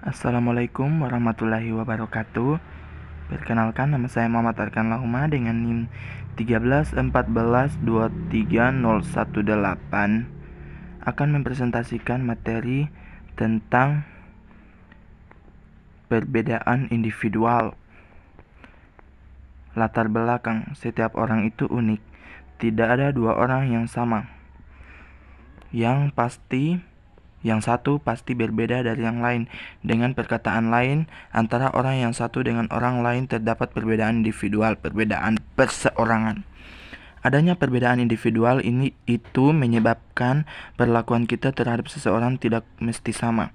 Assalamualaikum warahmatullahi wabarakatuh. Perkenalkan, nama saya Muhammad Arkan Lahuma dengan NIM 1314230118 akan mempresentasikan materi tentang perbedaan individual. Latar belakang, setiap orang itu unik. Tidak ada dua orang yang sama. Yang satu pasti berbeda dari yang lain. Dengan perkataan lain, antara orang yang satu dengan orang lain terdapat perbedaan individual, perbedaan perseorangan. Adanya perbedaan individual itu menyebabkan perlakuan kita terhadap seseorang tidak mesti sama.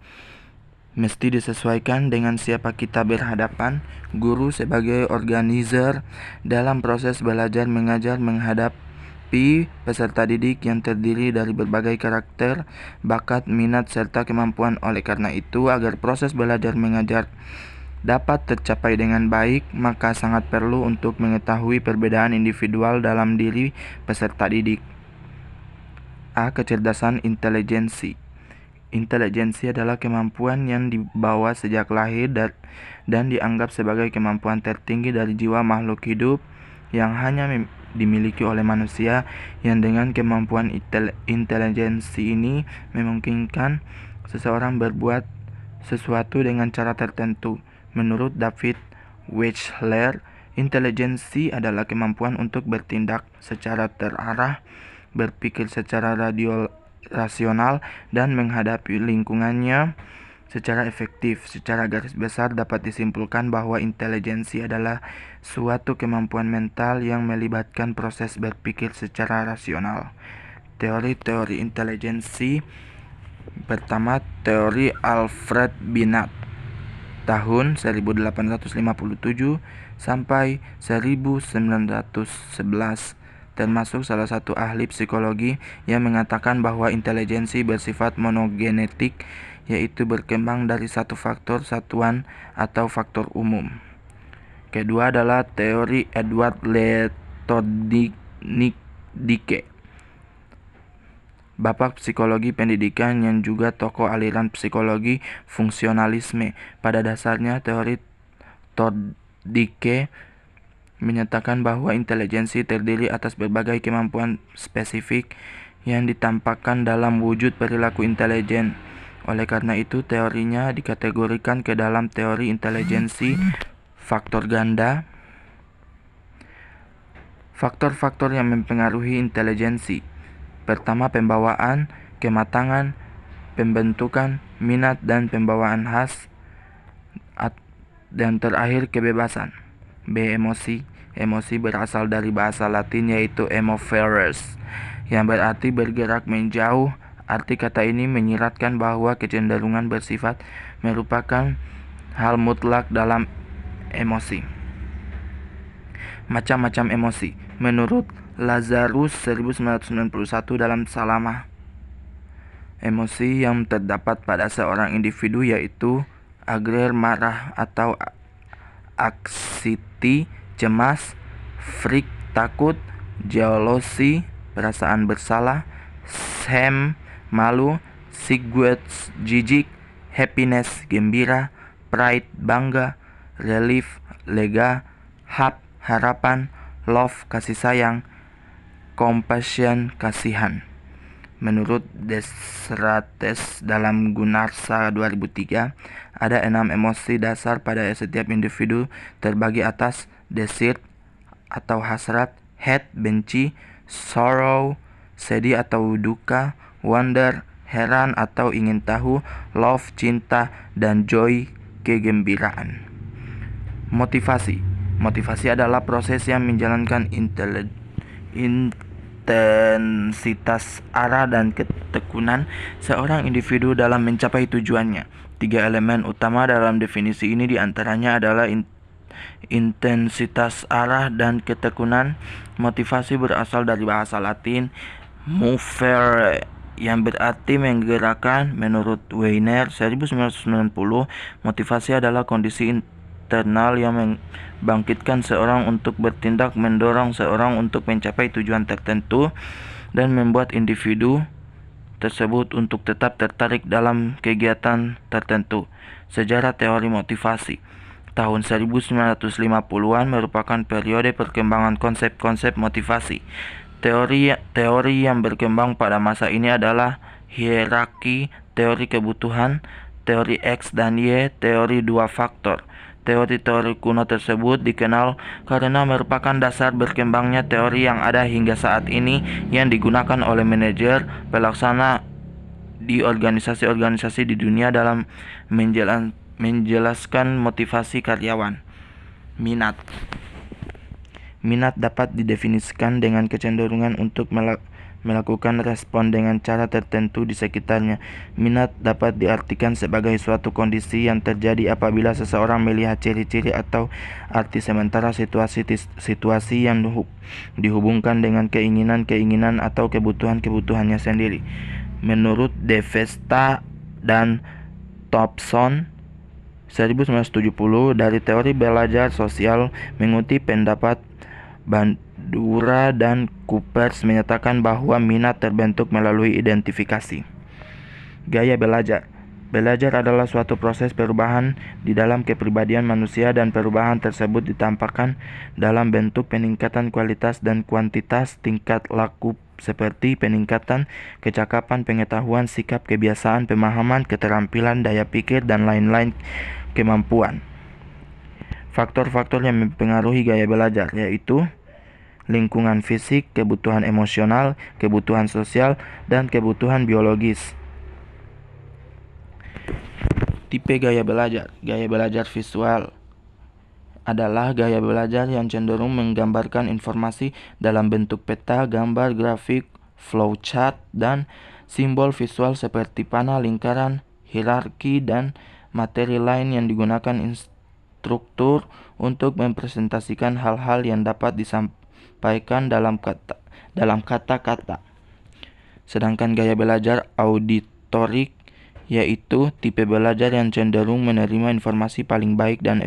Mesti disesuaikan dengan siapa kita berhadapan. Guru sebagai organizer dalam proses belajar mengajar menghadapi peserta didik yang terdiri dari berbagai karakter, bakat, minat, serta kemampuan. Oleh karena itu, agar proses belajar mengajar dapat tercapai dengan baik, maka sangat perlu untuk mengetahui perbedaan individual dalam diri peserta didik. A. Kecerdasan intelijensi. Intelijensi adalah kemampuan yang dibawa sejak lahir dan dianggap sebagai kemampuan tertinggi dari jiwa makhluk hidup yang hanya dimiliki oleh manusia, yang dengan kemampuan intelijensi ini memungkinkan seseorang berbuat sesuatu dengan cara tertentu. Menurut David Wechsler, intelijensi adalah kemampuan untuk bertindak secara terarah, berpikir secara rasional, dan menghadapi lingkungannya secara efektif. Secara garis besar dapat disimpulkan bahwa intelijensi adalah suatu kemampuan mental yang melibatkan proses berpikir secara rasional. Teori-teori intelijensi. Pertama, teori Alfred Binet tahun 1857 sampai 1911, termasuk salah satu ahli psikologi yang mengatakan bahwa intelijensi bersifat monogenetik, yaitu berkembang dari satu faktor satuan atau faktor umum. Kedua adalah teori Edward Letodnik-Dike, bapak psikologi pendidikan yang juga tokoh aliran psikologi fungsionalisme. Pada dasarnya, teori Dike menyatakan bahwa intelijensi terdiri atas berbagai kemampuan spesifik yang ditampakkan dalam wujud perilaku intelijen. Oleh karena itu, teorinya dikategorikan ke dalam teori intelijensi faktor ganda. Faktor-faktor yang mempengaruhi intelijensi. Pertama, pembawaan, kematangan, pembentukan, minat, dan pembawaan khas. Dan terakhir, kebebasan. B. Emosi. Emosi berasal dari bahasa Latin yaitu emoveres, yang berarti bergerak menjauh. Arti kata ini menyiratkan bahwa kecenderungan bersifat merupakan hal mutlak dalam emosi. Macam-macam emosi. Menurut Lazarus 1991 dalam Salama, emosi yang terdapat pada seorang individu yaitu agrer marah atau anxiety cemas, freak takut, jealousy perasaan bersalah, shame malu, sigwet jijik, happiness gembira, pride bangga, relief lega, hope harapan, love kasih sayang, compassion kasihan. Menurut Desrates dalam Gunarsa 2003, ada 6 emosi dasar pada setiap individu terbagi atas desire atau hasrat, hate benci, sorrow sedih atau duka, wonder heran atau ingin tahu, love cinta, dan joy kegembiraan. Motivasi. Motivasi adalah proses yang menjalankan intensitas arah dan ketekunan seorang individu dalam mencapai tujuannya. 3 elemen utama dalam definisi ini diantaranya adalah intensitas arah dan ketekunan. Motivasi berasal dari bahasa Latin movere, yang berarti menggerakkan. Menurut Weiner 1990, motivasi adalah kondisi internal yang membangkitkan seorang untuk bertindak, mendorong seorang untuk mencapai tujuan tertentu, dan membuat individu tersebut untuk tetap tertarik dalam kegiatan tertentu. Sejarah teori motivasi. Tahun 1950-an merupakan periode perkembangan konsep-konsep motivasi. Teori yang berkembang pada masa ini adalah hierarki, teori kebutuhan, teori X dan Y, teori dua faktor. Teori-teori kuno tersebut dikenal karena merupakan dasar berkembangnya teori yang ada hingga saat ini yang digunakan oleh manajer pelaksana di organisasi-organisasi di dunia dalam menjelaskan motivasi karyawan. Minat dapat didefinisikan dengan kecenderungan untuk melakukan respon dengan cara tertentu di sekitarnya. Minat dapat diartikan sebagai suatu kondisi yang terjadi apabila seseorang melihat ciri-ciri atau arti sementara situasi yang dihubungkan dengan keinginan-keinginan atau kebutuhan-kebutuhannya sendiri. Menurut De Vesta dan Thompson 1970 dari teori belajar sosial mengutip pendapat Bandura dan Coopers menyatakan bahwa minat terbentuk melalui identifikasi. Gaya belajar. Belajar adalah suatu proses perubahan di dalam kepribadian manusia dan perubahan tersebut ditampakkan dalam bentuk peningkatan kualitas dan kuantitas tingkat laku seperti peningkatan kecakapan, pengetahuan, sikap, kebiasaan, pemahaman, keterampilan, daya pikir, dan lain-lain kemampuan. Faktor-faktor yang mempengaruhi gaya belajar yaitu lingkungan fisik, kebutuhan emosional, kebutuhan sosial, dan kebutuhan biologis. Tipe gaya belajar. Gaya belajar visual adalah gaya belajar yang cenderung menggambarkan informasi dalam bentuk peta, gambar, grafik, flowchart, dan simbol visual seperti panah, lingkaran, hierarki, dan materi lain yang digunakan instruktur untuk mempresentasikan hal-hal yang dapat disampaikan dalam kata-kata. Sedangkan gaya belajar auditorik yaitu tipe belajar yang cenderung menerima informasi paling baik dan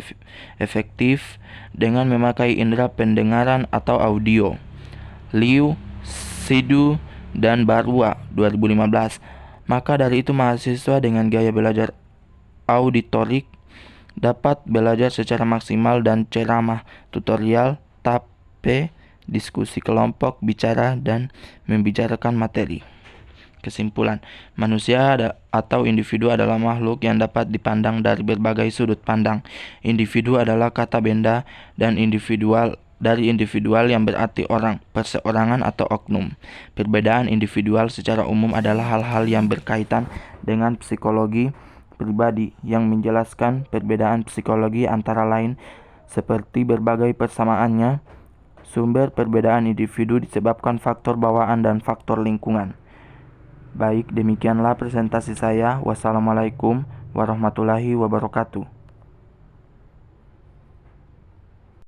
efektif dengan memakai indera pendengaran atau audio. Liu, Sidu, dan Barua 2015. Maka dari itu mahasiswa dengan gaya belajar auditorik dapat belajar secara maksimal dan ceramah, tutorial, tape, diskusi kelompok, bicara, dan membicarakan materi. Kesimpulan, manusia atau individu adalah makhluk yang dapat dipandang dari berbagai sudut pandang. Individu adalah kata benda dan individual yang berarti orang, perseorangan atau oknum. Perbedaan individual secara umum adalah hal-hal yang berkaitan dengan psikologi pribadi yang menjelaskan perbedaan psikologi antara lain seperti berbagai persamaannya. Sumber perbedaan individu disebabkan faktor bawaan dan faktor lingkungan. Baik, demikianlah presentasi saya. Wassalamualaikum warahmatullahi wabarakatuh.